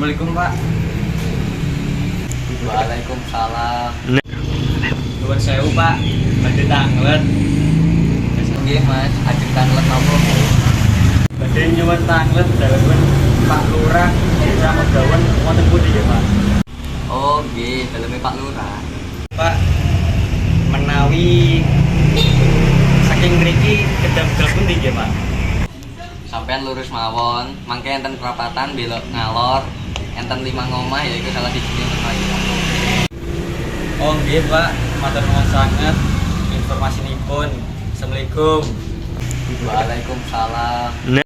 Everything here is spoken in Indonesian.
Assalamualaikum Pak. Waalaikumsalam. Nuwun sewu Pak, badhe tanglet. Nggih Mas, ajeng tanglet napa? Badhe nyuwun tanglet dalem Pak Lurah Desa Megawen wonten pundi nggih Pak? Oh nggih, daleme Pak Lurah. Pak, menawi saking mriki kedam dal pundi nggih Pak? Sampeyan lurus mawon, mangke enten perapatan belok ngalor, enten 5 omah yaiku salah sijine Melayu. Oh nggih Pak, matur nuwun sanget informasinipun. Assalamualaikum. Waalaikumsalam.